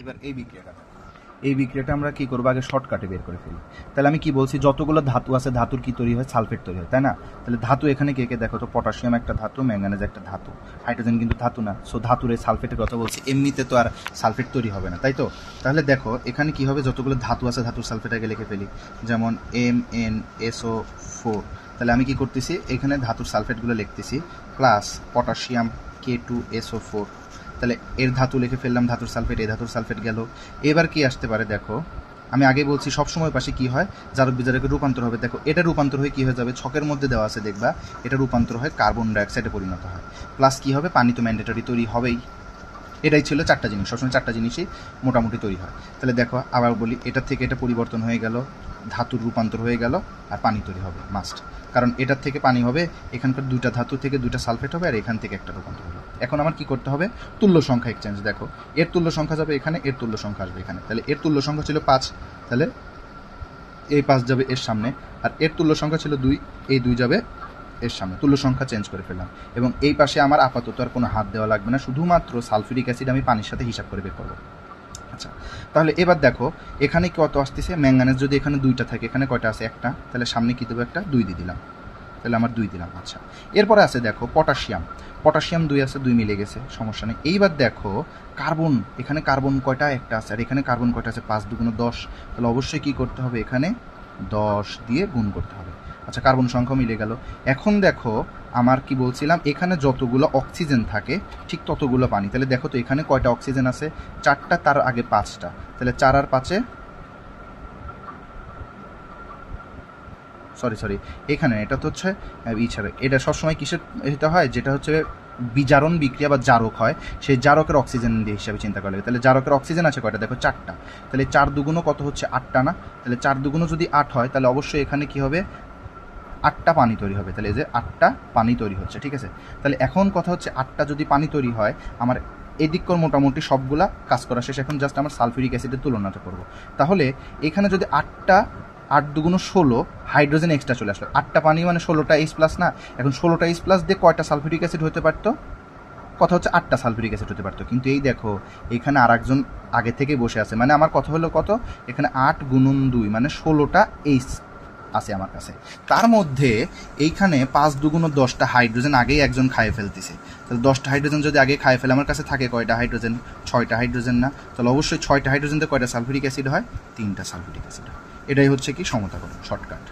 এবার এই বিক্রিয়াটা আমরা কি করবো, আগে শর্টকাটে বের করে ফেলি। তাহলে আমি কি বলছি, যতগুলো ধাতু আছে ধাতুর কি তৈরি হয়, সালফেট তৈরি হয়, তাই না? তাহলে ধাতু এখানে কে কে দেখো তো, পটাশিয়াম একটা ধাতু, ম্যাঙ্গানিজ একটা ধাতু, হাইড্রোজেন কিন্তু ধাতু না। সো ধাতুর এই সালফেটের কথা বলছি, এমনিতে তো আর সালফেট তৈরি হবে না, তাই তো? তাহলে দেখো এখানে কি হবে, যতগুলো ধাতু আছে ধাতুর সালফেট আগে লিখে ফেলি, যেমন MnSO4। তাহলে আমি কি করতেছি, এখানে ধাতুর সালফেটগুলো লিখতেছি, প্লাস পটাশিয়াম K2SO4। তাহলে এর ধাতু লিখে ফেললাম, ধাতুর সালফেট, এই ধাতুর সালফেট গেল। এবার কি আসতে পারে দেখো, আমি আগে বলছি সবসময় পাশে কি হয়, জারক বিজারকে রূপান্তর হবে। দেখো এটা রূপান্তর হয়ে কি হয়ে যাবে, ছকের মধ্যে দেওয়া আছে দেখবা, এটা রূপান্তর হয় কার্বন ডাইঅক্সাইডে পরিণত হয়। প্লাস কি হবে, পানি তো ম্যান্ডেটরি তৈরি হবেই। এটাই ছিল চারটা জিনিস, সবসময় চারটা জিনিসই মোটামুটি তৈরি হয়। তাহলে দেখো আবার বলি, এটা থেকে এটা পরিবর্তন হয়ে গেল, ধাতুর রূপান্তর হয়ে গেল, আর পানি তৈরি হবে মাস্ট। কারণ এটার থেকে পানি হবে, এখানকার দুইটা ধাতু থেকে দুইটা সালফেট হবে, আর এখান থেকে একটা রূপান্তর হলো। এখন আমার কি করতে হবে, তুল্য সংখ্যা এক্সচেঞ্জ। দেখো এর তুল্য সংখ্যা যাবে এখানে, এর তুল্য সংখ্যা আসবে এখানে। তাহলে এর তুল্য সংখ্যা ছিল 5, তাহলে এই 5 যাবে এর সামনে, আর এর তুল্য সংখ্যা ছিল 2, এই 2 যাবে এর সামনে। তুল্য সংখ্যা চেঞ্জ করে ফেললাম, এবং এই পাশে আমার আপাতত আর কোনো হাত দেওয়া লাগবে না, শুধুমাত্র সালফিউরিক অ্যাসিড আমি পানির সাথে হিসাব করে বের করবো। আচ্ছা, তাহলে এবার দেখো এখানে কত আসতেছে, ম্যাঙ্গানিজ যদি এখানে 2টা থাকে, এখানে কয়টা আছে, একটা, তাহলে সামনে কি দেবো, একটা 2 দিয়ে দিলাম, তাহলে আমার 2 দিলাম। আচ্ছা, এরপরে আছে দেখো পটাশিয়াম 2 আছে, 2 মিলে গেছে, সমস্যা নেই। এইবার দেখো কার্বন, এখানে কার্বন কয়টা, একটা আছে, আর এখানে কার্বন কয়টা আছে, 5 2 10। তাহলে অবশ্যই কি করতে হবে, এখানে 10 দিয়ে গুণ করতে হবে। আচ্ছা, কার্বন সংখ্যা মিলে গেল। এখন দেখো আমার কি বলছিলাম, এখানে যতগুলো অক্সিজেন থাকে ঠিক ততগুলো পানি। তাহলে দেখো তো এখানে কয়টা অক্সিজেন আছে, 4টা, তার আগে 5টা, তাহলে 4 আর 5-এ সরি এখানে এটা তো হচ্ছে ছাড়া, এটা সবসময় কিসের এটা হয়, যেটা হচ্ছে বিজারণ বিক্রিয়া বা জারক হয়, সেই জারকের অক্সিজেন দিয়ে হিসাবে চিন্তা করা লাগে। তাহলে জারকের অক্সিজেন আছে কয়টা, দেখো 4টা, তাহলে 4 দুগুণও কত হচ্ছে, 8টা না? তাহলে 4 দুগুণও যদি 8 হয়, তাহলে অবশ্যই এখানে কি হবে, 8টা পানি তৈরি হবে। তাহলে এই যে 8টা পানি তৈরি হচ্ছে, ঠিক আছে? তাহলে এখন কথা হচ্ছে, 8টা যদি পানি তৈরি হয়, আমার এদিকর মোটামুটি সবগুলা কাজ করা শেষ। এখন জাস্ট আমার সালফিউরিক অ্যাসিডের তুলনাটা করবো। তাহলে এখানে যদি 8 দুগুণ 16 হাইড্রোজেন এক্সট্রা চলে আসলো, 8টা পানি মানে 16টা H+ না? এখন 16টা H+ দিয়ে কয়টা সালফিউরিক অ্যাসিড হতে পারতো, কথা হচ্ছে 8টা সালফিউরিক অ্যাসিড হতে পারতো। কিন্তু এই দেখো এখানে আর একজন আগে থেকে বসে আছে, মানে আমার কথা হলো কত, এখানে 8 গুণন 2 মানে 16টা H আছে আমার কাছে। তার মধ্যে এইখানে 5 দুগুণ 10টা হাইড্রোজেন আগেই একজন খাইয়ে ফেলতেছে। তাহলে 10টা হাইড্রোজেন যদি আগে খাইয়ে ফেলে, আমার কাছে থাকে কয়টা হাইড্রোজেন, 6টা হাইড্রোজেন না? তাহলে অবশ্যই 6টা হাইড্রোজেনতে কয়টা সালফিউরিক অ্যাসিড হয়, 3টা সালফিউরিক অ্যাসিড হয়। এটাই হচ্ছে কি সমতাকরণ, শর্টকাট।